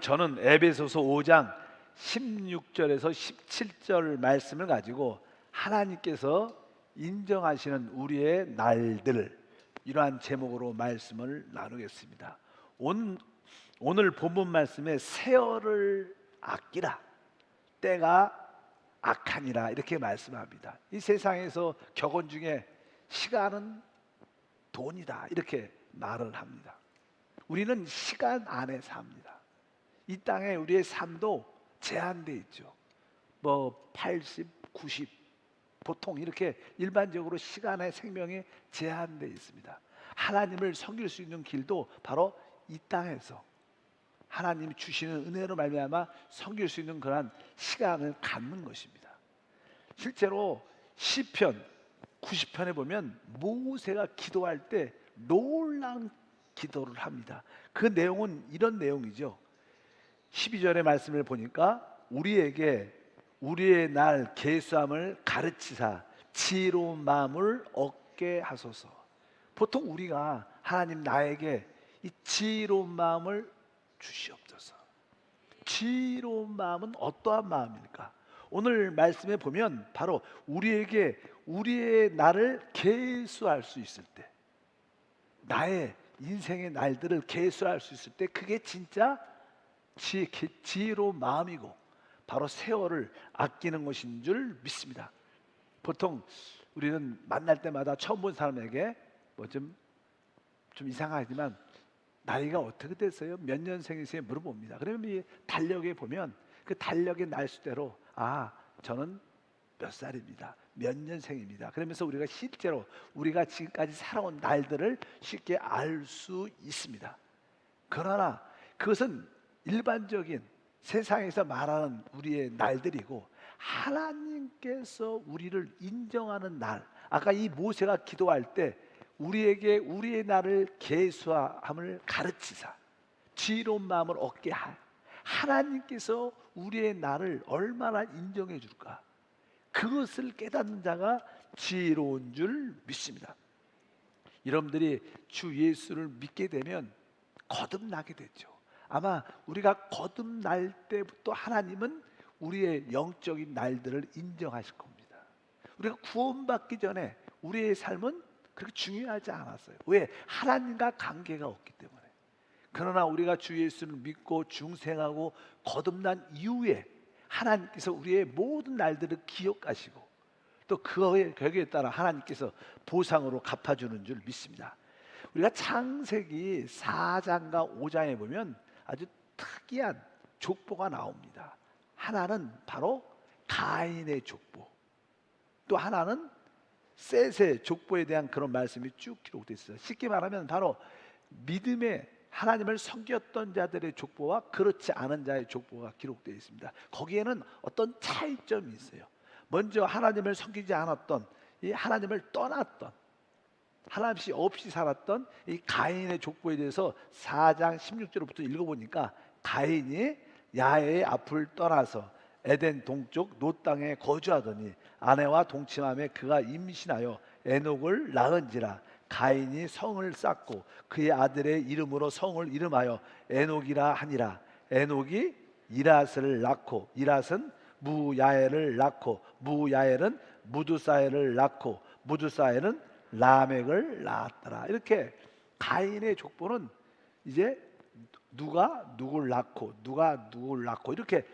저는 에베소서 5장 16절에서 17절 말씀을 가지고 하나님께서 인정하시는 우리의 날들, 이러한 제목으로 말씀을 나누겠습니다. 오늘 본문 말씀에 세월을 아끼라, 때가 악하니라, 이렇게 말씀합니다. 이 세상에서 격언 중에 시간은 돈이다, 이렇게 말을 합니다. 우리는 시간 안에 삽니다. 이 땅에 우리의 삶도 제한되어 있죠. 80, 90, 보통 이렇게 일반적으로 시간의 생명이 제한되어 있습니다. 하나님을 섬길 수 있는 길도 바로 이 땅에서 하나님이 주시는 은혜로 말미암아 섬길 수 있는 그러한 시간을 갖는 것입니다. 실제로 시편 90편에 보면 모세가 기도할 때 놀라운 기도를 합니다. 그 내용은 이런 내용이죠. 12절의 말씀을 보니까 우리에게 우리의 날 계수함을 가르치사 지혜로운 마음을 얻게 하소서. 보통 우리가 하나님 나에게 이 지혜로운 마음을 주시옵소서. 지혜로운 마음은 어떠한 마음일까? 오늘 말씀에 보면 바로 우리에게 우리의 날을 계수할 수 있을 때, 나의 인생의 날들을 계수할 수 있을 때, 그게 진짜 지혜로운 마음이고 바로 세월을 아끼는 것인 줄 믿습니다. 보통 우리는 만날 때마다 처음 본 사람에게 좀 이상하지만 나이가 어떻게 됐어요? 몇 년생이세요? 물어봅니다. 그러면 이 달력에 보면 그 달력의 날수대로 저는 몇 살입니다, 몇 년생입니다, 그러면서 우리가 실제로 우리가 지금까지 살아온 날들을 쉽게 알 수 있습니다. 그러나 그것은 일반적인 세상에서 말하는 우리의 날들이고, 하나님께서 우리를 인정하는 날, 아까 이 모세가 기도할 때 우리에게 우리의 날을 계수함을 가르치사 지혜로운 마음을 얻게 하, 하나님께서 우리의 날을 얼마나 인정해 줄까, 그것을 깨닫는 자가 지혜로운 줄 믿습니다. 여러분들이 주 예수를 믿게 되면 거듭나게 되죠. 아마 우리가 거듭날 때부터 하나님은 우리의 영적인 날들을 인정하실 겁니다. 우리가 구원받기 전에 우리의 삶은 그렇게 중요하지 않았어요. 왜? 하나님과 관계가 없기 때문에. 그러나 우리가 주 예수를 믿고 중생하고 거듭난 이후에 하나님께서 우리의 모든 날들을 기억하시고 또 거기에 따라 하나님께서 보상으로 갚아주는 줄 믿습니다. 우리가 창세기 4장과 5장에 보면 아주 특이한 족보가 나옵니다. 하나는 바로 가인의 족보, 또 하나는 셋의 족보에 대한 그런 말씀이 쭉 기록되어 있어요. 쉽게 말하면 바로 믿음의 하나님을 섬겼던 자들의 족보와 그렇지 않은 자의 족보가 기록되어 있습니다. 거기에는 어떤 차이점이 있어요. 먼저 하나님을 섬기지 않았던, 이 하나님을 떠났던, 하나님 없이 살았던 이 가인의 족보에 대해서 4장 16절부터 읽어보니까, 가인이 야훼의 앞을 떠나서 에덴 동쪽 노 땅에 거주하더니 아내와 동침함에 그가 임신하여 에녹을 낳은지라. 가인이 성을 쌓고 그의 아들의 이름으로 성을 이름하여 에녹이라 하니라. 에녹이 이랏을 낳고 이랏은 무야엘을 낳고 무야엘은 무두사엘을 낳고 무두사엘은 라멕을 낳았더라. 이렇게 가인의 족보는 이제 누가 누굴 낳고 누가 누굴 낳고 이렇게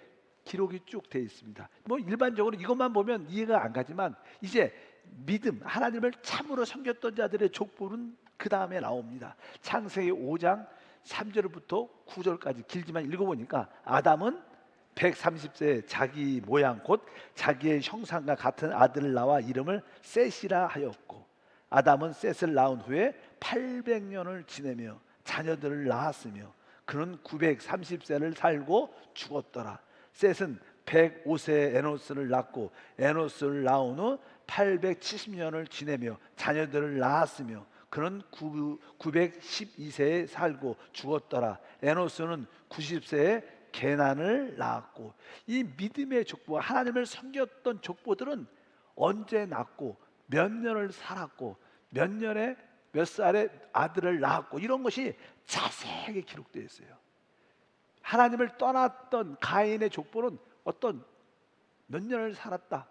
기록이 쭉 되어 있습니다. 일반적으로 이것만 보면 이해가 안 가지만, 이제 믿음, 하나님을 참으로 섬겼던 자들의 족보는 그 다음에 나옵니다. 창세기 5장 3절부터 9절까지 길지만 읽어보니까, 아담은 130세에 자기 모양 곧 자기의 형상과 같은 아들을 낳아 이름을 셋이라 하였고, 아담은 셋을 낳은 후에 800년을 지내며 자녀들을 낳았으며 그는 930세를 살고 죽었더라. 셋은 105세에 에노스를 낳고 에노스를 낳은 후 870년을 지내며 자녀들을 낳았으며 그는 912세에 살고 죽었더라. 에노스는 90세에 게난을 낳았고, 이 믿음의 족보, 하나님을 섬겼던 족보들은 언제 낳고 몇 년을 살았고 몇 년에 몇 살에 아들을 낳았고, 이런 것이 자세하게 기록되어 있어요. 하나님을 떠났던 가인의 족보는 어떤 몇 년을 살았다,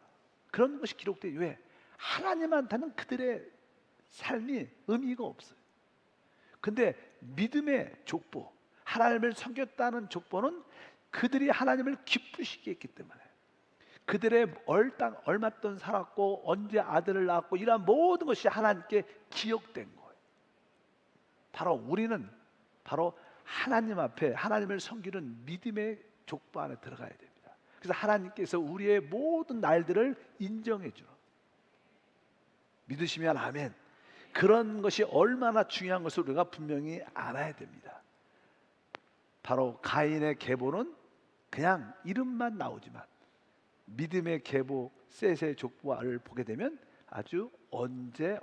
그런 것이 기록돼요. 왜? 하나님한테는 그들의 삶이 의미가 없어요. 근데 믿음의 족보, 하나님을 섬겼다는 족보는 그들이 하나님을 기쁘시게 했기 때문에, 그들의 얼마던 살았고 언제 아들을 낳았고 이러한 모든 것이 하나님께 기억된 거예요. 바로 우리는 바로 하나님 앞에 하나님을 섬기는 믿음의 족보 안에 들어가야 됩니다. 그래서 하나님께서 우리의 모든 날들을 인정해 주는, 믿으시면 아멘. 그런 것이 얼마나 중요한 것을 우리가 분명히 알아야 됩니다. 바로 가인의 계보는 그냥 이름만 나오지만 믿음의 계보 셋의 족보를 보게 되면 아주 언제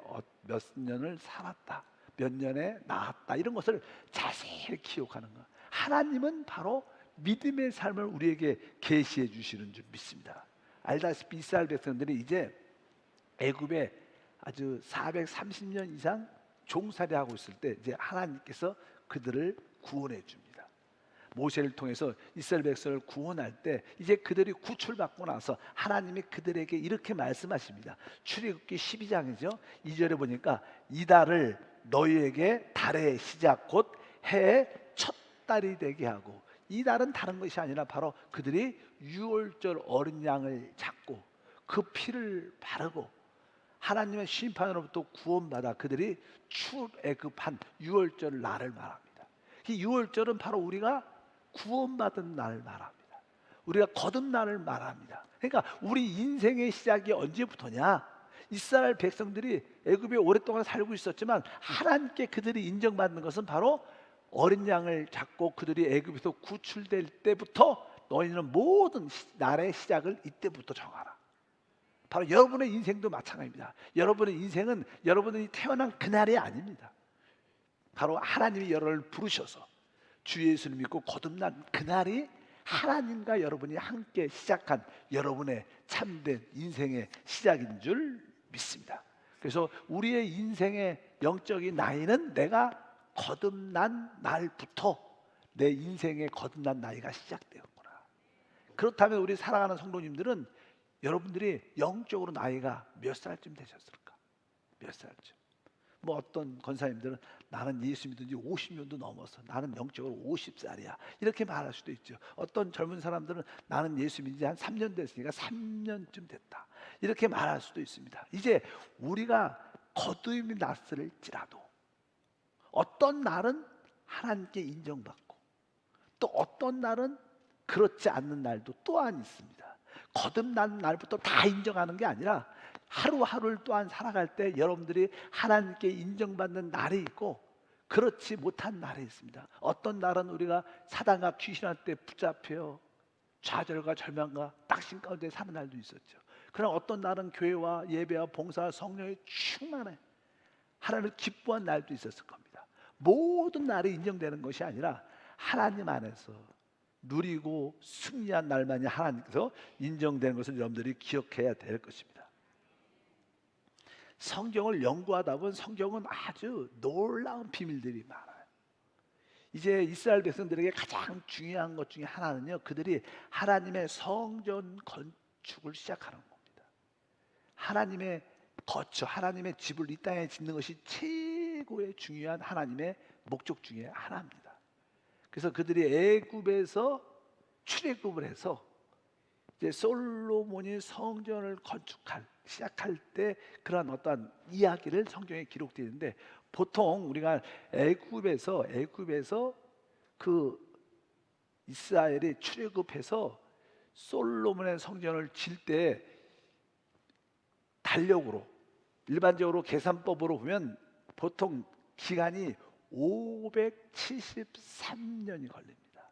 몇 년을 살았다, 몇 년에 낳았다, 이런 것을 자세히 기억하는 것. 하나님은 바로 믿음의 삶을 우리에게 계시해 주시는 줄 믿습니다. 알다시피 이스라엘 백성들이 이제 애굽에 아주 430년 이상 종살이하고 있을 때 이제 하나님께서 그들을 구원해 줍니다. 모세를 통해서 이스라엘 백성을 구원할 때 이제 그들이 구출받고 나서 하나님이 그들에게 이렇게 말씀하십니다. 출애굽기 12장이죠. 2절에 보니까 이 달을 너희에게 달의 시작 곧 해의 첫 달이 되게 하고, 이 달은 다른 것이 아니라 바로 그들이 유월절 어린 양을 잡고 그 피를 바르고 하나님의 심판으로부터 구원받아 그들이 출애굽한 유월절 날을 말합니다. 이 유월절은 바로 우리가 구원받은 날을 말합니다. 우리가 거듭날을 말합니다. 그러니까 우리 인생의 시작이 언제부터냐? 이스라엘 백성들이 애굽에 오랫동안 살고 있었지만 하나님께 그들이 인정받는 것은 바로 어린 양을 잡고 그들이 애굽에서 구출될 때부터 너희는 모든 날의 시작을 이때부터 정하라. 바로 여러분의 인생도 마찬가지입니다. 여러분의 인생은 여러분이 태어난 그날이 아닙니다. 바로 하나님이 여러분을 부르셔서 주 예수를 믿고 거듭난 그날이 하나님과 여러분이 함께 시작한 여러분의 참된 인생의 시작인 줄 믿습니다. 그래서 우리의 인생의 영적인 나이는 내가 거듭난 날부터 내 인생의 거듭난 나이가 시작되었구나. 그렇다면 우리 사랑하는 성도님들은 여러분들이 영적으로 나이가 몇 살쯤 되셨을까? 몇 살쯤? 뭐 어떤 권사님들은 나는 예수 믿은 지 50년도 넘어서 나는 영적으로 50살이야 이렇게 말할 수도 있죠. 어떤 젊은 사람들은 나는 예수 믿은 지 한 3년 됐으니까 3년쯤 됐다 이렇게 말할 수도 있습니다. 이제 우리가 거듭이 났을지라도 어떤 날은 하나님께 인정받고 또 어떤 날은 그렇지 않는 날도 또한 있습니다. 거듭난 날부터 다 인정하는 게 아니라 하루하루를 또한 살아갈 때 여러분들이 하나님께 인정받는 날이 있고 그렇지 못한 날이 있습니다. 어떤 날은 우리가 사단과 귀신한테 붙잡혀 좌절과 절망과 낙심 가운데 사는 날도 있었죠. 그러나 어떤 날은 교회와 예배와 봉사와 성령의 충만해 하나님을 기뻐한 날도 있었을 겁니다. 모든 날이 인정되는 것이 아니라 하나님 안에서 누리고 승리한 날만이 하나님께서 인정되는 것을 여러분들이 기억해야 될 것입니다. 성경을 연구하다 보면 성경은 아주 놀라운 비밀들이 많아요. 이제 이스라엘 백성들에게 가장 중요한 것 중에 하나는요, 그들이 하나님의 성전 건축을 시작하는 겁니다. 하나님의 거처, 하나님의 집을 이 땅에 짓는 것이 최고의 중요한 하나님의 목적 중에 하나입니다. 그래서 그들이 애굽에서 출애굽을 해서 이제 솔로몬이 성전을 시작할 때 그런 어떤 이야기를 성경에 기록되어 있는데, 보통 우리가 애굽에서 그 이스라엘이 출애굽해서 솔로몬의 성전을 질 때 달력으로 일반적으로 계산법으로 보면 보통 기간이 573년이 걸립니다.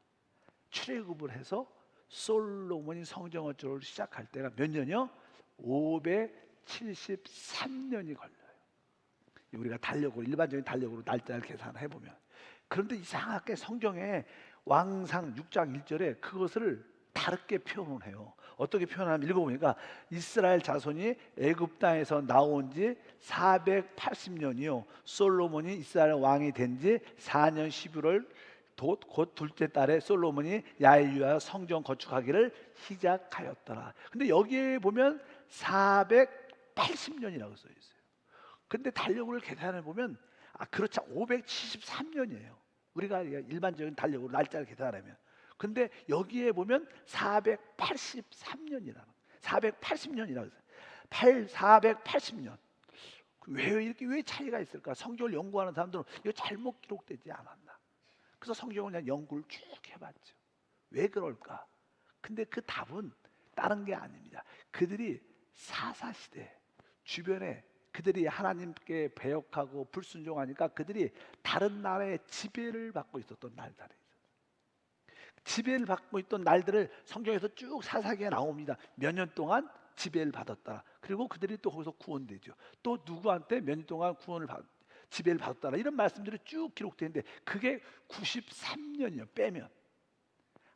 출애굽을 해서 솔로몬이 성전 건축을 시작할 때가 몇 년이요? 573년이 걸려요. 우리가 달력으로 일반적인 달력으로 날짜를 계산해 보면. 그런데 이상하게 성경에 왕상 6장 1절에 그것을 다르게 표현을 해요. 어떻게 표현하면 읽어보니까 이스라엘 자손이 애굽 땅에서 나온 지 480년이요 솔로몬이 이스라엘 왕이 된 지 4년 11월 곧 둘째 딸의 솔로몬이 야훼 위하여 성전 건축하기를 시작하였더라. 근데 여기에 보면 480년이라고 써 있어요. 근데 달력을 계산해 보면 그렇지 573년이에요. 우리가 일반적인 달력으로 날짜를 계산하면. 근데 여기에 보면 483년이라고. 480년이라고 했어요. 480년. 왜 차이가 있을까? 성경을 연구하는 사람들은 이거 잘못 기록되지 않았나? 그래서 성경을 그냥 연구를 쭉 해봤죠. 왜 그럴까? 근데 그 답은 다른 게 아닙니다. 그들이 사사시대 주변에 그들이 하나님께 배역하고 불순종하니까 그들이 다른 나라의 지배를 받고 있었던 날들이 지배를 받고 있던 날들을 성경에서 쭉 사사기에 나옵니다. 몇 년 동안 지배를 받았다. 그리고 그들이 또 거기서 구원되죠. 또 누구한테 몇 년 동안 지배를 받았다. 이런 말씀들이 쭉 기록되는데 그게 93년이요. 빼면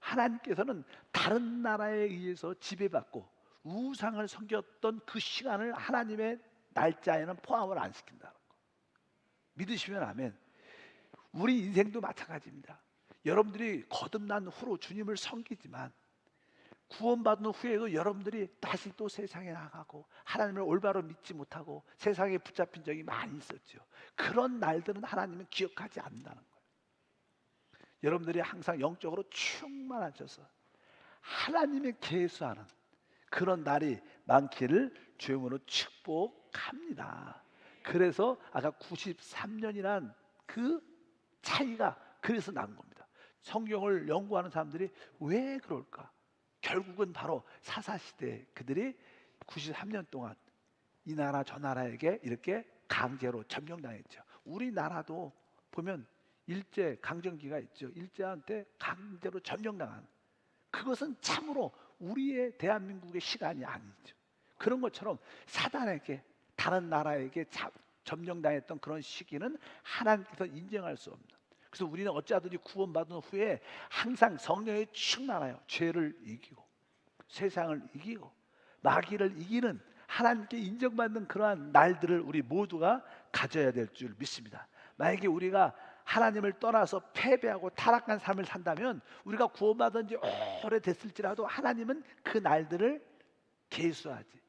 하나님께서는 다른 나라에 의해서 지배받고 우상을 섬겼던 그 시간을 하나님의 날짜에는 포함을 안 시킨다는 거. 믿으시면 아멘. 우리 인생도 마찬가지입니다. 여러분들이 거듭난 후로 주님을 섬기지만 구원받은 후에도 여러분들이 다시 또 세상에 나가고 하나님을 올바로 믿지 못하고 세상에 붙잡힌 적이 많이 있었죠. 그런 날들은 하나님은 기억하지 않는다는 거예요. 여러분들이 항상 영적으로 충만하셔서 하나님의 계수하는 그런 날이 많기를 주님으로 축복합니다. 그래서 아까 93년이란 그 차이가 그래서 난 겁니다. 성경을 연구하는 사람들이 왜 그럴까? 결국은 바로 사사시대 그들이 93년 동안 이 나라 저 나라에게 이렇게 강제로 점령당했죠. 우리나라도 보면 일제 강점기가 있죠. 일제한테 강제로 점령당한 그것은 참으로 우리의 대한민국의 시간이 아니죠. 그런 것처럼 사단에게 다른 나라에게 점령당했던 그런 시기는 하나님께서 인정할 수 없는. 그래서 우리는 어찌하든지 구원받은 후에 항상 성령에 충만하여 죄를 이기고 세상을 이기고 마귀를 이기는 하나님께 인정받는 그러한 날들을 우리 모두가 가져야 될 줄 믿습니다. 만약에 우리가 하나님을 떠나서 패배하고 타락한 삶을 산다면 우리가 구원받은 지 오래됐을지라도 하나님은 그 날들을 계수하지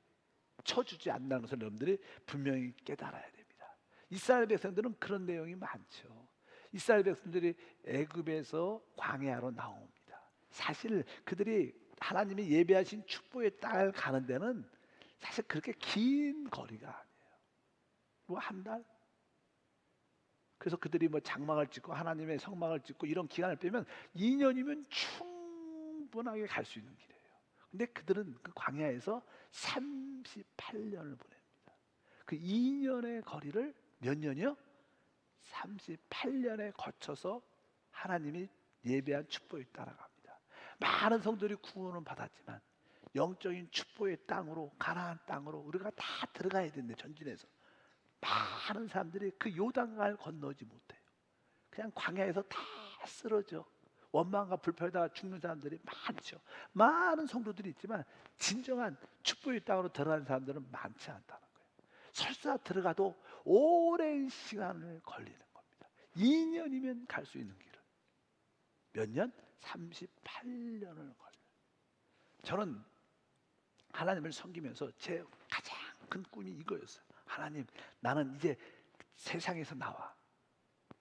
쳐주지 않는다는 것을 여러분들이 분명히 깨달아야 됩니다. 이스라엘 백성들은 그런 내용이 많죠. 이스라엘 백성들이 애굽에서 광야로 나옵니다. 사실 그들이 하나님이 예배하신 축복의 땅을 가는 데는 사실 그렇게 긴 거리가 아니에요. 뭐 한 달? 그래서 그들이 뭐 장막을 짓고 하나님의 성막을 짓고 이런 기간을 빼면 2년이면 충분하게 갈 수 있는 길이에요. 근데 그들은 그 광야에서 38년을 보냅니다. 그 2년의 거리를 몇 년이요? 38년에 거쳐서 하나님이 예배한 축복에 따라갑니다. 많은 성도들이 구원은 받았지만 영적인 축복의 땅으로 가나안 땅으로 우리가 다 들어가야 되는데 전진해서 많은 사람들이 그 요단강을 건너지 못해요. 그냥 광야에서 다 쓰러져 원망과 불평에다가 죽는 사람들이 많죠. 많은 성도들이 있지만 진정한 축복의 땅으로 들어가는 사람들은 많지 않다는 거예요. 설사 들어가도 오랜 시간을 걸리는 겁니다. 2년이면 갈 수 있는 길을 몇 년? 38년을 걸려요. 저는 하나님을 섬기면서 제 가장 큰 꿈이 이거였어요. 하나님, 나는 이제 세상에서 나와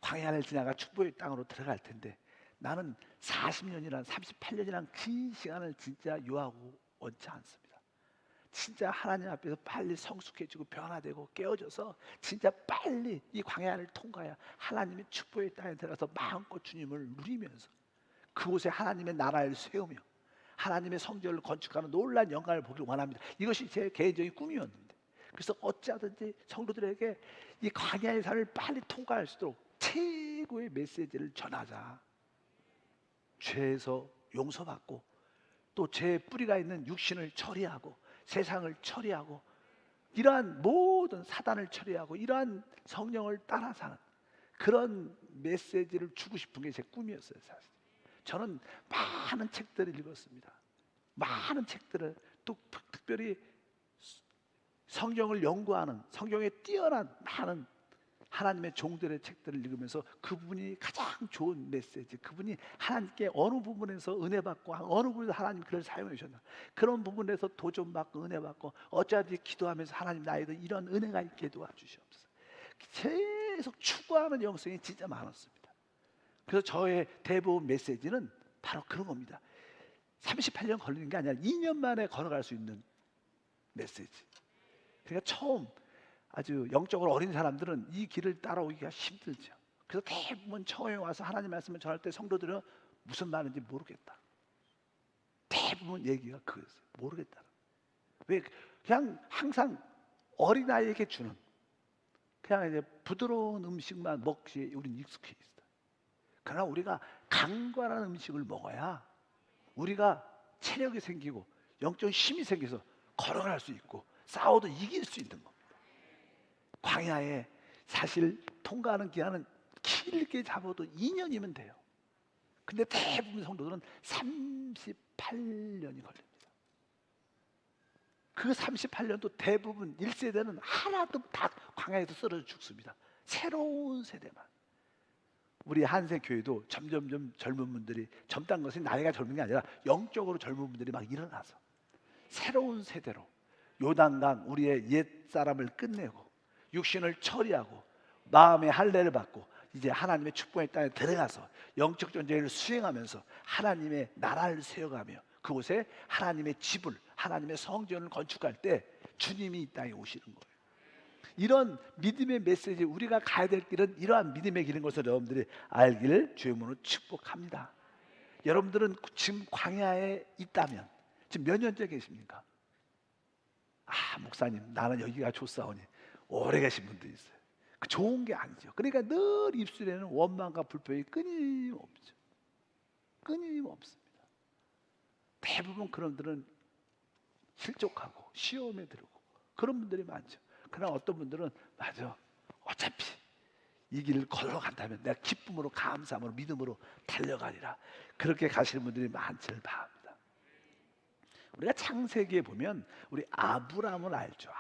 광야를 지나가 축복의 땅으로 들어갈 텐데 나는 40년이란 38년이란 긴 시간을 진짜 요하고 원치 않습니다. 진짜 하나님 앞에서 빨리 성숙해지고 변화되고 깨어져서 진짜 빨리 이 광야를 통과해야 하나님의 축복의 땅에 들어가서 마음껏 주님을 누리면서 그곳에 하나님의 나라를 세우며 하나님의 성전을 건축하는 놀라운 영광을 보길 원합니다. 이것이 제 개인적인 꿈이었는데 그래서 어찌하든지 성도들에게 이 광야의 산을 빨리 통과할 수 있도록 최고의 메시지를 전하자. 죄에서 용서받고 또 죄의 뿌리가 있는 육신을 처리하고 세상을 처리하고 이러한 모든 사단을 처리하고 이러한 성령을 따라 사는 그런 메시지를 주고 싶은 게 제 꿈이었어요. 사실 저는 많은 책들을 읽었습니다. 많은 책들을 또 특별히 성경을 연구하는 성경에 뛰어난 많은 하나님의 종들의 책들을 읽으면서 그분이 가장 좋은 메시지, 그분이 하나님께 어느 부분에서 은혜 받고 어느 부분에서 하나님 그를 사용해 주셨나, 그런 부분에서 도전 받고 은혜 받고 어쩌지 기도하면서 하나님 나에도 이런 은혜가 있게 도와주시옵소서. 계속 추구하는 영성이 진짜 많았습니다. 그래서 저의 대부분 메시지는 바로 그런 겁니다. 38년 걸리는 게 아니라 2년 만에 걸어갈 수 있는 메시지. 그러니까 처음 아주 영적으로 어린 사람들은 이 길을 따라오기가 힘들죠. 그래서 대부분 처음에 와서 하나님 말씀을 전할 때 성도들은 무슨 말인지 모르겠다. 대부분 얘기가 그거였어요. 모르겠다. 왜? 그냥 항상 어린아이에게 주는 그냥 이제 부드러운 음식만 먹기에 우리는 익숙해 있어요. 그러나 우리가 강건한 음식을 먹어야 우리가 체력이 생기고 영적 힘이 생겨서 걸어갈 수 있고 싸워도 이길 수 있는 겁니다. 광야에 사실 통과하는 기간은 길게 잡아도 2년이면 돼요. 근데 대부분 성도들은 38년이 걸립니다. 그 38년도 대부분 1세대는 하나도 다 광야에서 쓰러져 죽습니다. 새로운 세대만. 우리 한생교회도 점점점 젊은 분들이, 젊다는 것은 나이가 젊은 게 아니라 영적으로 젊은 분들이 막 일어나서 새로운 세대로 요단강 우리의 옛사람을 끝내고 육신을 처리하고 마음의 할례를 받고 이제 하나님의 축복의 땅에 들어가서 영적 전쟁을 수행하면서 하나님의 나라를 세워가며 그곳에 하나님의 집을, 하나님의 성전을 건축할 때 주님이 이 땅에 오시는 거예요. 이런 믿음의 메시지, 우리가 가야 될 길은 이러한 믿음의 길인 것을 여러분들이 알기를 주의 이름으로 축복합니다. 여러분들은 지금 광야에 있다면 지금 몇 년째 계십니까? 아, 목사님 나는 여기가 좋사오니 오래 계신 분도 있어요. 그 좋은 게 아니죠. 그러니까 늘 입술에는 원망과 불평이 끊임없죠. 끊임없습니다. 대부분 그런 분들은 실족하고 시험에 들고 그런 분들이 많죠. 그러나 어떤 분들은 맞아, 어차피 이 길을 걸어간다면 내가 기쁨으로 감사함으로 믿음으로 달려가리라, 그렇게 가시는 분들이 많지를 바랍니다. 우리가 창세기에 보면 우리 아브람을 알죠.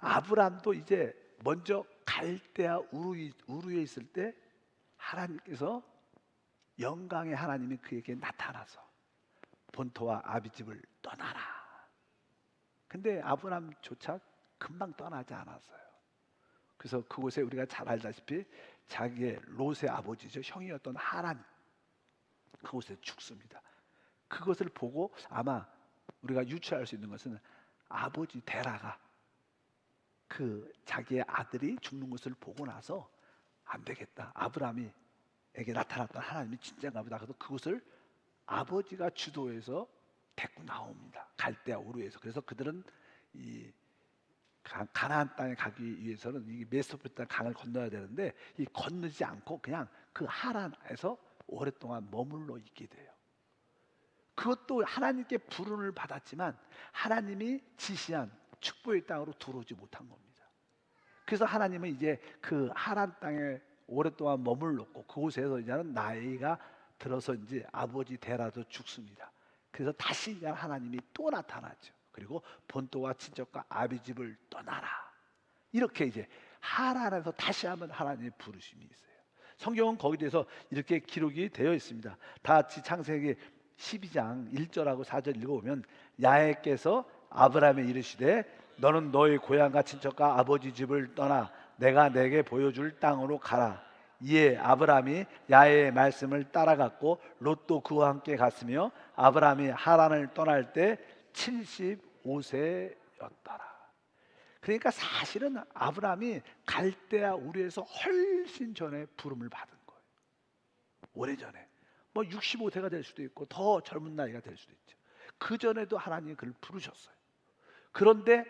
아브람도 이제 먼저 갈대아 우루에 있을 때 하나님께서 영광의 하나님이 그에게 나타나서 본토와 아비집을 떠나라. 근데 아브람조차 금방 떠나지 않았어요. 그래서 그곳에 우리가 잘 알다시피 자기의 롯의 아버지죠, 형이었던 하란, 그곳에 죽습니다. 그것을 보고 아마 우리가 유추할 수 있는 것은 아버지 데라가 그 자기의 아들이 죽는 것을 보고 나서 안 되겠다, 아브라함에게 나타났던 하나님이 진짜인가 보다. 그래서 그것을 아버지가 주도해서 데리고 나옵니다. 갈대아 우르에서. 그래서 그들은 이 가나안 땅에 가기 위해서는 이 메소포타미아 강을 건너야 되는데 이 건너지 않고 그냥 그 하란에서 오랫동안 머물러 있게 돼요. 그것도 하나님께 부름을 받았지만 하나님이 지시한 축복의 땅으로 들어오지 못한 겁니다. 그래서 하나님은 이제 그 하란 땅에 오랫동안 머물렀고 그곳에서 이제는 나이가 들어서인지 아버지 데라도 죽습니다. 그래서 다시 이제 하나님이 또 나타나죠. 그리고 본토와 친척과 아비집을 떠나라. 이렇게 이제 하란에서 다시 한번 하나님의 부르심이 있어요. 성경은 거기에 대해서 이렇게 기록이 되어 있습니다. 다 같이 창세기 12장 1절하고 4절 읽어보면 야훼께서 아브라함에 이르시되 너는 너의 고향과 친척과 아버지 집을 떠나 내가 내게 보여줄 땅으로 가라. 이에 아브라함이 야훼의 말씀을 따라갔고 롯도 그와 함께 갔으며 아브라함이 하란을 떠날 때 75세였더라. 그러니까 사실은 아브라함이 갈대아 우르에서 훨씬 전에 부름을 받은 거예요. 오래전에 뭐 65세가 될 수도 있고 더 젊은 나이가 될 수도 있죠. 그 전에도 하나님이 그를 부르셨어요. 그런데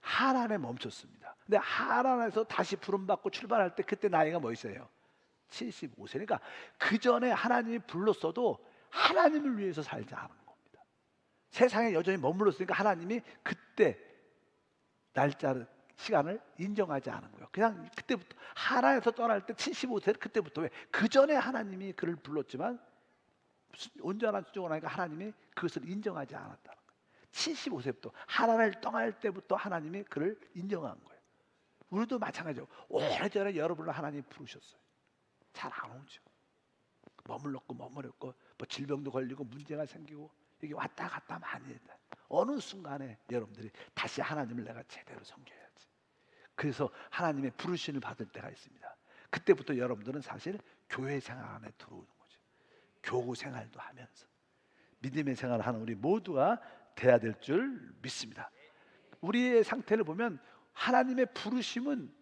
하란에 멈췄습니다. 근데 하란에서 다시 부름받고 출발할 때 그때 나이가 뭐 있어요? 75세니까 그 전에 하나님이 불렀어도 하나님을 위해서 살지 않은 겁니다. 세상에 여전히 머물렀으니까 하나님이 그때 날짜 시간을 인정하지 않은 거예요. 그냥 그때부터 하란에서 떠날 때 75세 그때부터 왜? 그 전에 하나님이 그를 불렀지만 온전한 수종을 하니까 하나님이 그것을 인정하지 않았다는 거예요. 75세부터 하란을 떠날 때부터 하나님이 그를 인정한 거예요. 우리도 마찬가지죠. 오래전에 여러분을 하나님 부르셨어요. 잘 안 오죠. 머물렀고 뭐 질병도 걸리고 문제가 생기고 이게 왔다 갔다 많이 했다. 어느 순간에 여러분들이 다시 하나님을 내가 제대로 섬겨야지. 그래서 하나님의 부르심을 받을 때가 있습니다. 그때부터 여러분들은 사실 교회 생활 안에 들어오는 거죠. 교구 생활도 하면서 믿음의 생활을 하는 우리 모두가 돼야 될 줄 믿습니다. 우리의 상태를 보면 하나님의 부르심은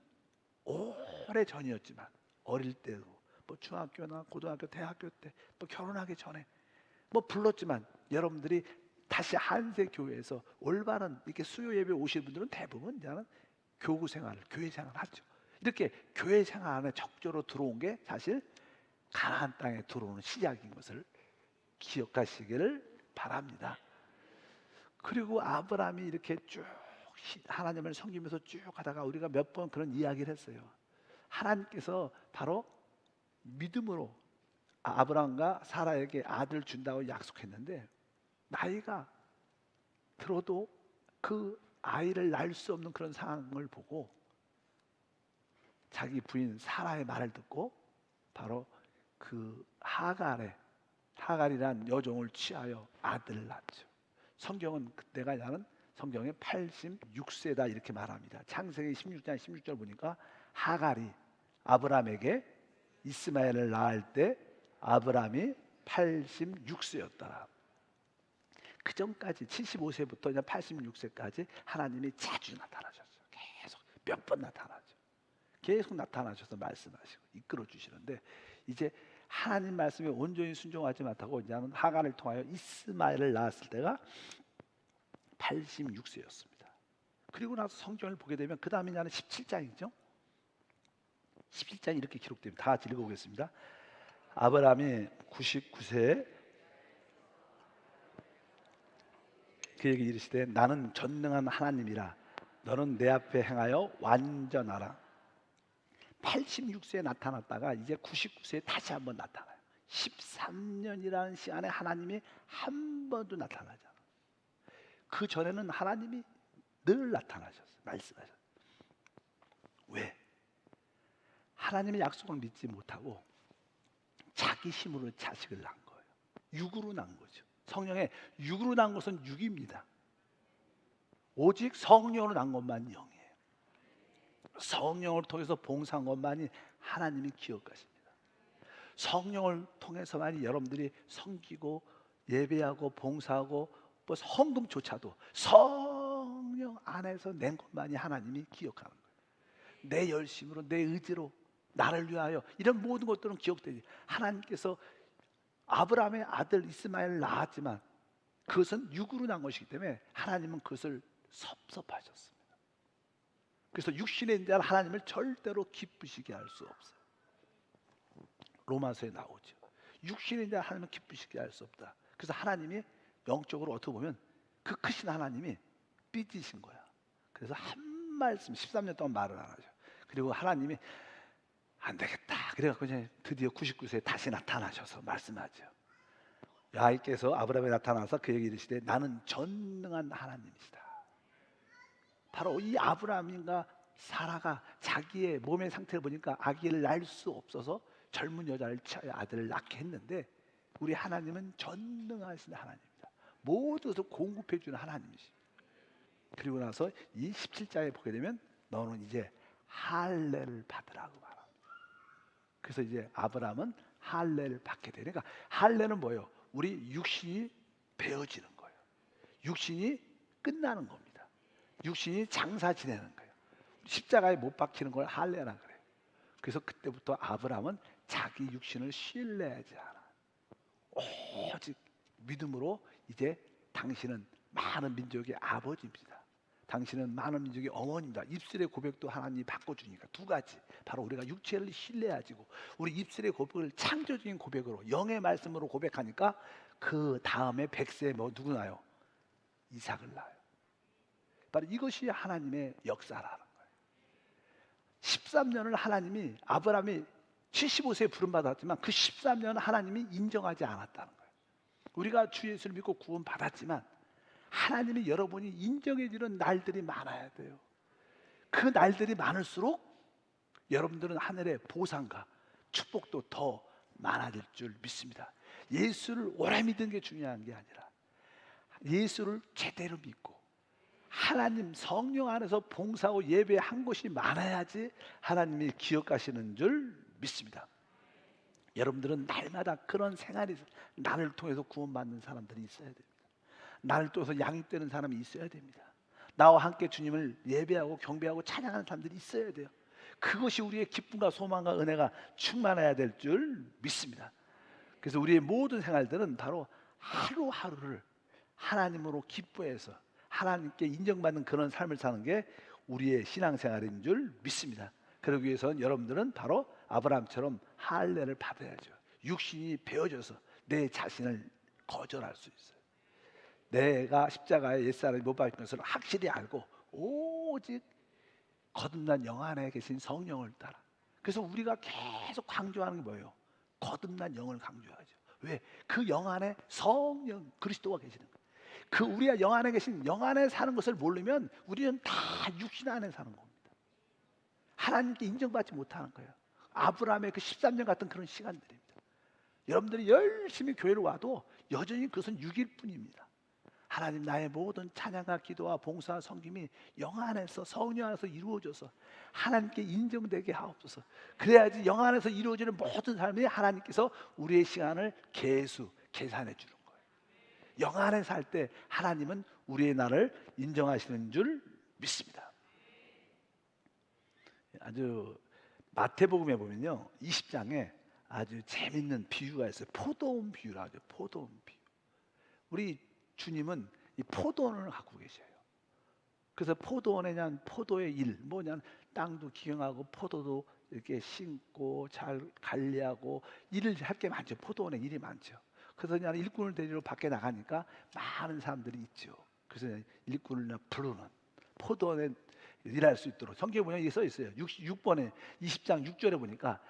오래 전이었지만 어릴 때도 뭐 중학교나 고등학교, 대학교 때 또 결혼하기 전에 뭐 불렀지만 여러분들이 다시 한세 교회에서 올바른 이렇게 수요 예배 오실 분들은 대부분 이제는 교구 생활을 교회 생활을 하죠. 이렇게 교회 생활 안에 적절로 들어온 게 사실 가나안 땅에 들어오는 시작인 것을 기억하시기를 바랍니다. 그리고 아브라함이 이렇게 쭉 하나님을 섬기면서 쭉 하다가 우리가 몇 번 그런 이야기를 했어요. 하나님께서 바로 믿음으로 아브라함과 사라에게 아들을 준다고 약속했는데 나이가 들어도 그 아이를 낳을 수 없는 그런 상황을 보고 자기 부인 사라의 말을 듣고 바로 그 하갈이란 여종을 취하여 아들을 낳죠. 성경은 그때가 나는 성경에 86세다 이렇게 말합니다. 창세기 16장 16절 보니까 하갈이 아브라함에게 이스마엘을 낳을 때 아브라함이 86세였더라. 그 전까지 75세부터 이제 86세까지 하나님이 자주 나타나셨어요. 계속 몇 번 나타나죠. 계속 나타나셔서 말씀하시고 이끌어 주시는데 이제 하나님 말씀에 온전히 순종하지 못하고 이제는 하갈을 통하여 이스마엘을 낳았을 때가 86세였습니다. 그리고 나서 성경을 보게 되면 그 다음에 이제는 17장이죠. 17장이 이렇게 기록됩니다. 다 같이 읽어보겠습니다. 아브라함이 99세에 그에게 이르시되 나는 전능한 하나님이라 너는 내 앞에 행하여 완전하라. 86세에 나타났다가 이제 99세에 다시 한번 나타나요. 13년이라는 시간에 하나님이 한 번도 나타나지 않아요. 그 전에는 하나님이 늘 나타나셨어요. 말씀하셨어요. 왜? 하나님의 약속을 믿지 못하고 자기 힘으로 자식을 낳은 거예요. 육으로 낳은 거죠. 성령에 육으로 낳은 것은 육입니다. 오직 성령으로 낳은 것만 영이에요. 성령을 통해서 봉사한 것만이 하나님이 기억하십니다. 성령을 통해서만이 여러분들이 섬기고 예배하고 봉사하고 뭐 헌금조차도 성령 안에서 낸 것만이 하나님이 기억하는 거예요. 내 열심으로 내 의지로 나를 위하여 이런 모든 것들은 기억되지. 하나님께서 아브라함의 아들 이스마엘을 낳았지만 그것은 육으로 난 것이기 때문에 하나님은 그것을 섭섭하셨습니다. 그래서 육신의 인자는 하나님을 절대로 기쁘시게 할 수 없어요. 로마서에 나오죠. 육신의 인자는 하나님을 기쁘시게 할 수 없다. 그래서 하나님이 영적으로 어떻게 보면 그 크신 하나님이 삐지신 거야. 그래서 한 말씀 13년 동안 말을 안 하죠. 그리고 하나님이 안 되겠다. 그래갖고 이제 드디어 99세에 다시 나타나셔서 말씀하죠. 야훼께서 아브라함에 나타나서 그에게 이르시되 나는 전능한 하나님이시다. 바로 이 아브라함과 사라가 자기의 몸의 상태를 보니까 아기를 낳을 수 없어서 젊은 여자를 취하여 아들을 낳게 했는데 우리 하나님은 전능하신 하나님입니다. 모두를 공급해 주는 하나님이십니다. 그리고 나서 이 17장에 보게 되면 너는 이제 할례를 받으라고 말합니다. 그래서 이제 아브라함은 할례를 받게 되니까 할례는 뭐예요? 우리 육신이 베어지는 거예요. 육신이 끝나는 겁니다. 육신이 장사 지내는 거예요. 십자가에 못 박히는 걸 할례라 그래요. 그래서 그때부터 아브라함은 자기 육신을 신뢰하지 않아. 오직 믿음으로 이제 당신은 많은 민족의 아버지입니다. 당신은 많은 민족의 어머니입니다. 입술의 고백도 하나님이 바꿔주니까 두 가지. 바로 우리가 육체를 신뢰하지고 우리 입술의 고백을 창조적인 고백으로 영의 말씀으로 고백하니까 그 다음에 100세에 뭐 누구 나요? 이삭을 낳아요. 바로 이것이 하나님의 역사라는 거예요. 13년을 하나님이 아브라함이 75세에 부름받았지만 그 13년은 하나님이 인정하지 않았다는 거예요. 우리가 주 예수를 믿고 구원 받았지만 하나님이 여러분이 인정해 주는 날들이 많아야 돼요. 그 날들이 많을수록 여러분들은 하늘의 보상과 축복도 더 많아질 줄 믿습니다. 예수를 오래 믿는 게 중요한 게 아니라 예수를 제대로 믿고 하나님 성령 안에서 봉사하고 예배한 곳이 많아야지 하나님이 기억하시는 줄 믿습니다. 여러분들은 날마다 그런 생활이, 나를 통해서 구원받는 사람들이 있어야 됩니다. 나를 통해서 양육되는 사람이 있어야 됩니다. 나와 함께 주님을 예배하고 경배하고 찬양하는 사람들이 있어야 돼요. 그것이 우리의 기쁨과 소망과 은혜가 충만해야 될 줄 믿습니다. 그래서 우리의 모든 생활들은 바로 하루하루를 하나님으로 기뻐해서 하나님께 인정받는 그런 삶을 사는 게 우리의 신앙생활인 줄 믿습니다. 그러기 위해서는 여러분들은 바로 아브라함처럼 할례를 받아야죠. 육신이 베어져서 내 자신을 거절할 수 있어요. 내가 십자가에 옛사람이 못 박힌 것을 확실히 알고 오직 거듭난 영 안에 계신 성령을 따라. 그래서 우리가 계속 강조하는 게 뭐예요? 거듭난 영을 강조하죠. 왜? 그 영 안에 성령 그리스도가 계시는 거예요. 그 우리가 영 안에 계신 영 안에 사는 것을 모르면 우리는 다 육신 안에 사는 겁니다. 하나님께 인정받지 못하는 거예요. 아브라함의 그 13년 같은 그런 시간들입니다. 여러분들이 열심히 교회를 와도 여전히 그것은 6일 뿐입니다. 하나님, 나의 모든 찬양과 기도와 봉사와 섬김이 영 안에서 성령 안에서 이루어져서 하나님께 인정되게 하옵소서. 그래야지 영 안에서 이루어지는 모든 삶이 하나님께서 우리의 시간을 계산해 주는 거예요. 영 안에 살 때 하나님은 우리의 나를 인정하시는 줄 믿습니다. 아주 마태복음에 보면요, 20장에 아주 재밌는 비유가 있어요. 포도원 비유라고 하죠. 포도원 비유. 우리 주님은 이 포도원을 갖고 계셔요. 그래서 포도원에 그냥 포도의 일, 뭐냐, 땅도 기경하고 포도도 이렇게 심고 잘 관리하고 일을 할 게 많죠. 포도원에 일이 많죠. 그래서 그냥 일꾼을 데리러 밖에 나가니까 많은 사람들이 있죠. 그래서 일꾼을 부르는, 포도원에 일할 수 있도록 성경에 보면 이게 써 있어요. 6번에 20장 6절에 보니까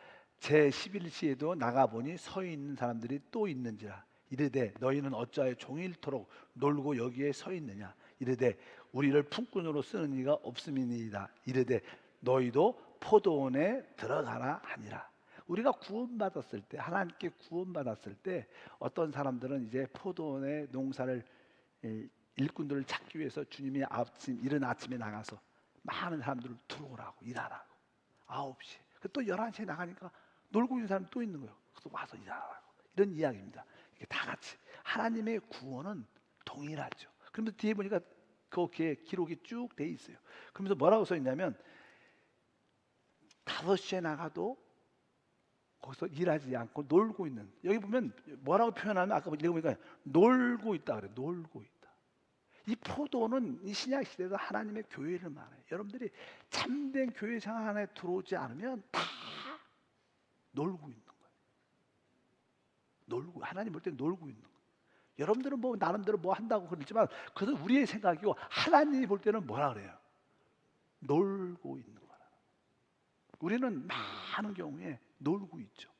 제11시에도 나가보니 서 있는 사람들이 또 있는지라. 이르되 너희는 어찌하여 종일토록 놀고 여기에 서 있느냐. 이르되 우리를 품꾼으로 쓰는 이가 없음이니이다. 이르되 너희도 포도원에 들어가라 하니라. 우리가 구원받았을 때, 하나님께 구원받았을 때 어떤 사람들은 이제 포도원의 농사를, 일꾼들을 찾기 위해서 주님이 이른 아침에 나가서 많은 사람들을 들어오라고, 일하라고. 9시 또 11시에 나가니까 놀고 있는 사람이 또 있는 거예요. 그래서 와서 일하라고. 이런 이야기입니다. 다 같이 하나님의 구원은 동일하죠. 그러면서 뒤에 보니까 그렇게 기록이 쭉 돼 있어요. 그러면서 뭐라고 써 있냐면 5시에 나가도 거기서 일하지 않고 놀고 있는, 여기 보면 뭐라고 표현하면 아까 읽어보니까 놀고 있다 그래요. 놀고 있다. 이 포도는 이 신약 시대에서 하나님의 교회를 말해요. 여러분들이 참된 교회 생활 안에 들어오지 않으면 다 놀고 있는 거예요. 놀고, 하나님 볼 때 놀고 있는 거예요. 여러분들은 뭐 나름대로 뭐 한다고 그러지만 그것은 우리의 생각이고 하나님이 볼 때는 뭐라 그래요? 놀고 있는 거라. 우리는 많은 경우에 놀고 있죠.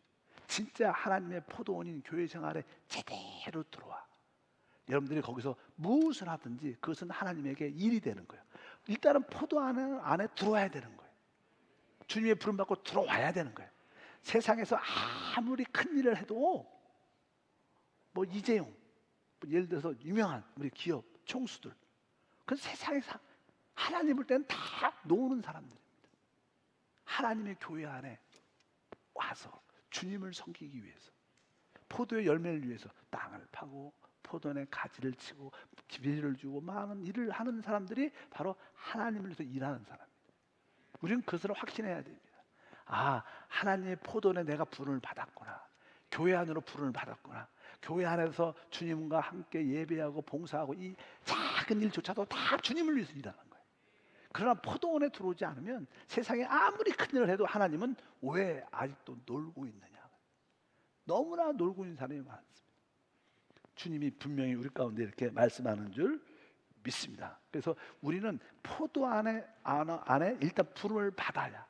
진짜 하나님의 포도원인 교회 생활에 제대로 들어와. 여러분들이 거기서 무엇을 하든지 그것은 하나님에게 일이 되는 거예요. 일단은 포도원 안에 들어와야 되는 거예요. 주님의 부름 받고 들어와야 되는 거예요. 세상에서 아무리 큰 일을 해도 뭐 이재용, 예를 들어서 유명한 우리 기업 총수들, 그 세상에서 하나님 볼 때는 다 노는 사람들입니다. 하나님의 교회 안에 와서 주님을 섬기기 위해서, 포도의 열매를 위해서 땅을 파고 포도원에 가지를 치고 비료를 주고 많은 일을 하는 사람들이 바로 하나님을 위해서 일하는 사람입니다. 우리는 그것을 확신해야 됩니다. 아, 하나님의 포도원에 내가 부름을 받았구나. 교회 안으로 부름을 받았구나. 교회 안에서 주님과 함께 예배하고 봉사하고 이 작은 일조차도 다 주님을 위해서 일하는 거예요. 그러나 포도원에 들어오지 않으면 세상에 아무리 큰 일을 해도 하나님은 왜 아직도 놀고 있느냐. 너무나 놀고 있는 사람이 많습니다. 주님이 분명히 우리 가운데 이렇게 말씀하는 줄 믿습니다. 그래서 우리는 포도 안에 일단 부름을 받아야,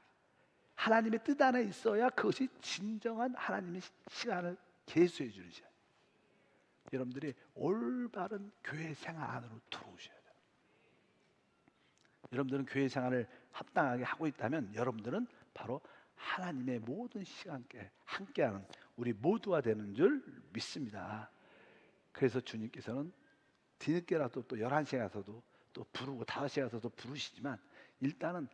하나님의 뜻 안에 있어야 그것이 진정한 하나님의 시간을 계수해 주는 시간. 여러분들이 올바른 교회 생활 안으로 들어오셔야 돼요. 여러분들은 교회 생활을 합당하게 하고 있다면 여러분들은 바로 하나님의 모든 시간께 함께하는 우리 모두가 되는 줄 믿습니다. 그래서 주님께서는 뒤늦게라도 또 11시에 가서도 또 부르고 5시에 가서도 부르시지만 일단은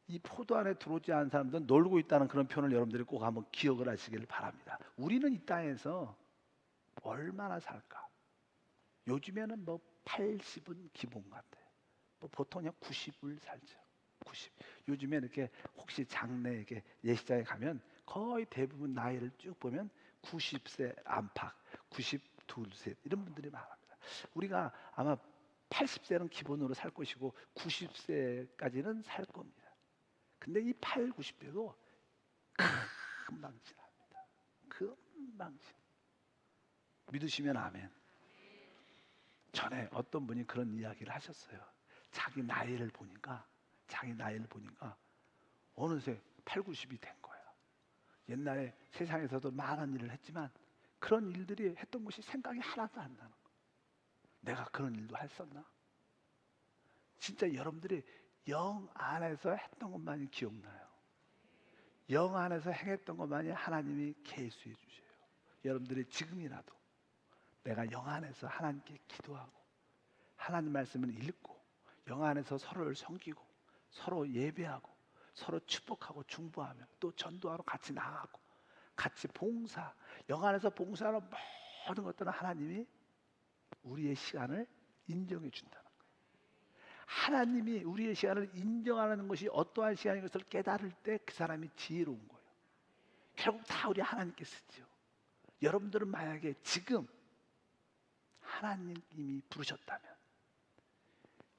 이 포도 안에 들어오지 않은 사람들은 놀고 있다는 그런 표현을 여러분들이 꼭 한번 기억을 하시길 바랍니다. 우리는 이 땅에서 얼마나 살까? 요즘에는 뭐 80은 기본 같아요. 뭐 보통 그냥 90을 살죠. 90. 요즘에 이렇게 혹시 장례 이렇게 예식장에 가면 거의 대부분 나이를 쭉 보면 90세 안팎, 92세 이런 분들이 많습니다. 우리가 아마 80세는 기본으로 살 것이고 90세까지는 살 겁니다. 근데 이 8, 90세도 금방 지납니다. 금방 지납니다. 믿으시면 아멘. 전에 어떤 분이 그런 이야기를 하셨어요. 자기 나이를 보니까 어느새 8, 90이 된 거예요. 옛날에 세상에서도 많은 일을 했지만 그런 일들이 했던 것이 생각이 하나도 안 나는 거예요. 내가 그런 일도 했었나? 진짜 여러분들이 영 안에서 했던 것만이 기억나요. 영 안에서 행했던 것만이 하나님이 계수해 주셔요. 여러분들이 지금이라도 내가 영 안에서 하나님께 기도하고 하나님 말씀을 읽고 영 안에서 서로를 섬기고 서로 예배하고 서로 축복하고 중보하며 또 전도하러 같이 나가고 같이 봉사, 영 안에서 봉사하는 모든 것들은 하나님이 우리의 시간을 인정해 준다는 거예요. 하나님이 우리의 시간을 인정하는 것이 어떠한 시간인 것을 깨달을 때 그 사람이 지혜로운 거예요. 결국 다 우리 하나님께 쓰죠. 여러분들은 만약에 지금 하나님이 부르셨다면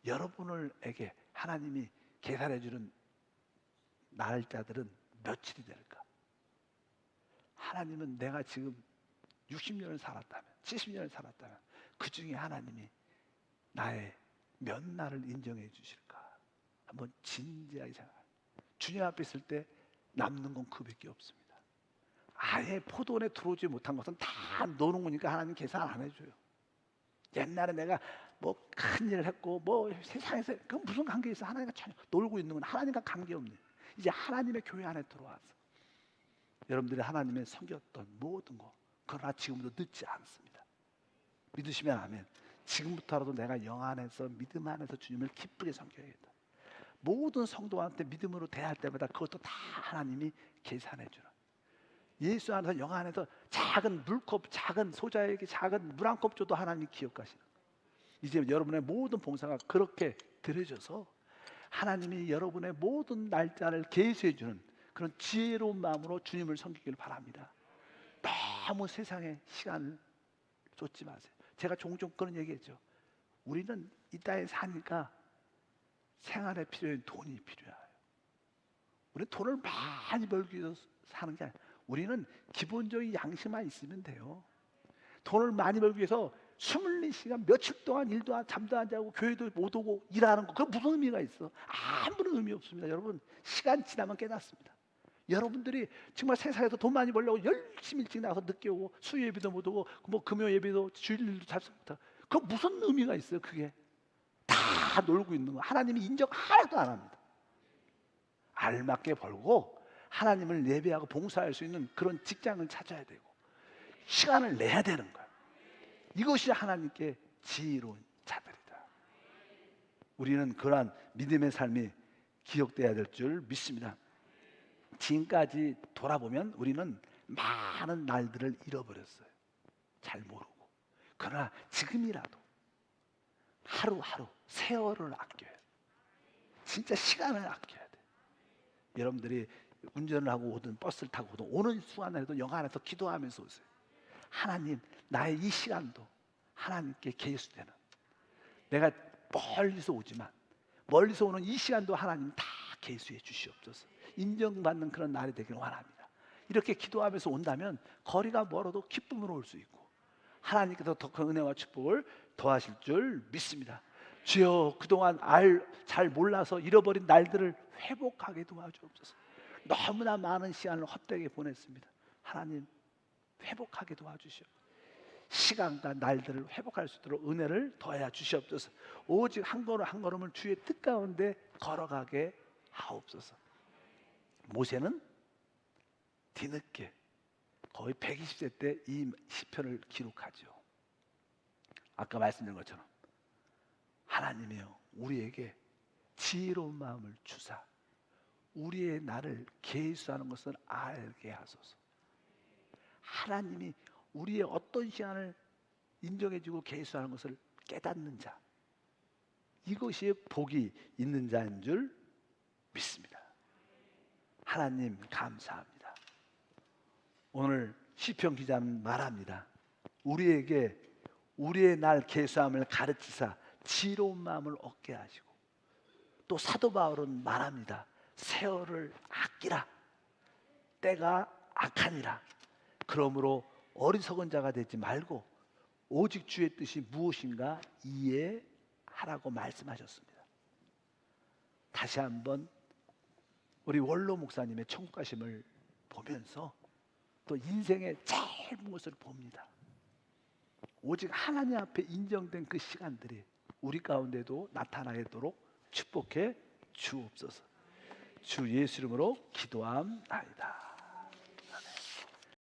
여러분에게 하나님이 계산해 주는 날짜들은 며칠이 될까? 하나님은 내가 지금 60년을 살았다면 70년을 살았다면 그 중에 하나님이 나의 몇 날을 인정해 주실까? 한번 진지하게 생각합니다. 주님 앞에 있을 때 남는 건 그밖에 없습니다. 아예 포도원에 들어오지 못한 것은 다 노는 거니까 하나님 계산 안 해줘요. 옛날에 내가 뭐 큰 일을 했고 뭐 세상에서 그 무슨 관계 있어? 하나님과 전혀 놀고 있는 건 하나님과 관계없네. 이제 하나님의 교회 안에 들어와서 여러분들이 하나님의 섬겼던 모든 거 그러나 지금도 늦지 않습니다. 믿으시면 아멘. 지금부터라도 내가 영 안에서 믿음 안에서 주님을 기쁘게 섬겨야겠다. 모든 성도한테 믿음으로 대할 때마다 그것도 다 하나님이 계산해 주는. 예수 안에서 영 안에서 작은 물컵, 작은 소자에게 작은 물 한 컵 줘도 하나님이 기억하시는. 이제 여러분의 모든 봉사가 그렇게 드려져서 하나님이 여러분의 모든 날짜를 계수해 주는 그런 지혜로운 마음으로 주님을 섬기길 바랍니다. 너무 세상에 시간을 쏟지 마세요. 제가 종종 그런 얘기했죠. 우리는 이 땅에 사니까 생활에 필요한 돈이 필요해요. 우리는 돈을 많이 벌기 위해서 사는 게 아니에요. 우리는 기본적인 양식만 있으면 돼요. 돈을 많이 벌기 위해서 24시간 며칠 동안 일도 잠도 안 자고 교회도 못 오고 일하는 거, 그게 무슨 의미가 있어? 아무런 의미 없습니다. 여러분, 시간 지나면 깨닫습니다. 여러분들이 정말 세상에서 돈 많이 벌려고 열심히 일찍 나가서 늦게 오고 수요 예배도 못 오고 뭐 금요 예배도 주일일도 잘 못하고 그 무슨 의미가 있어요? 그게 다 놀고 있는 거. 하나님이 인정 하나도 안 합니다. 알맞게 벌고 하나님을 예배하고 봉사할 수 있는 그런 직장을 찾아야 되고 시간을 내야 되는 거예요. 이것이 하나님께 지혜로운 자들이다. 우리는 그러한 믿음의 삶이 기억돼야 될 줄 믿습니다. 지금까지 돌아보면 우리는 많은 날들을 잃어버렸어요. 잘 모르고. 그러나 지금이라도 하루하루 세월을 아껴야 돼. 진짜 시간을 아껴야 돼. 여러분들이 운전을 하고 오든 버스를 타고 오든 오는 순간에도 영 안에서 기도하면서 오세요. 하나님, 나의 이 시간도 하나님께 계수되는, 내가 멀리서 오지만 멀리서 오는 이 시간도 하나님 다 계수해 주시옵소서. 인정받는 그런 날이 되기를 원합니다. 이렇게 기도하면서 온다면 거리가 멀어도 기쁨으로 올 수 있고 하나님께서 더 큰 은혜와 축복을 더하실 줄 믿습니다. 주여, 그동안 잘 몰라서 잃어버린 날들을 회복하게 도와주옵소서. 너무나 많은 시간을 헛되게 보냈습니다. 하나님, 회복하게 도와주시오. 시간과 날들을 회복할 수 있도록 은혜를 더하여 주시옵소서. 오직 한 걸음 한 걸음을 주의 뜻 가운데 걸어가게 하옵소서. 모세는 뒤늦게 거의 120세 때 이 시편을 기록하죠. 아까 말씀드린 것처럼 하나님이여 우리에게 지혜로운 마음을 주사 우리의 나를 계수하는 것을 알게 하소서. 하나님이 우리의 어떤 시간을 인정해주고 계수하는 것을 깨닫는 자, 이것이 복이 있는 자인 줄 믿습니다. 하나님 감사합니다. 오늘 시편 기자는 말합니다. 우리에게 우리의 날 계수함을 가르치사 지혜로운 마음을 얻게 하시고, 또 사도 바울은 말합니다. 세월을 아끼라. 때가 악하니라. 그러므로 어리석은 자가 되지 말고 오직 주의 뜻이 무엇인가 이해하라고 말씀하셨습니다. 다시 한번 우리 원로 목사님의 천국 가심을 보면서 또 인생의 짧은 것을 봅니다. 오직 하나님 앞에 인정된 그 시간들이 우리 가운데도 나타나도록 축복해 주옵소서. 주 예수 이름으로 기도함나이다.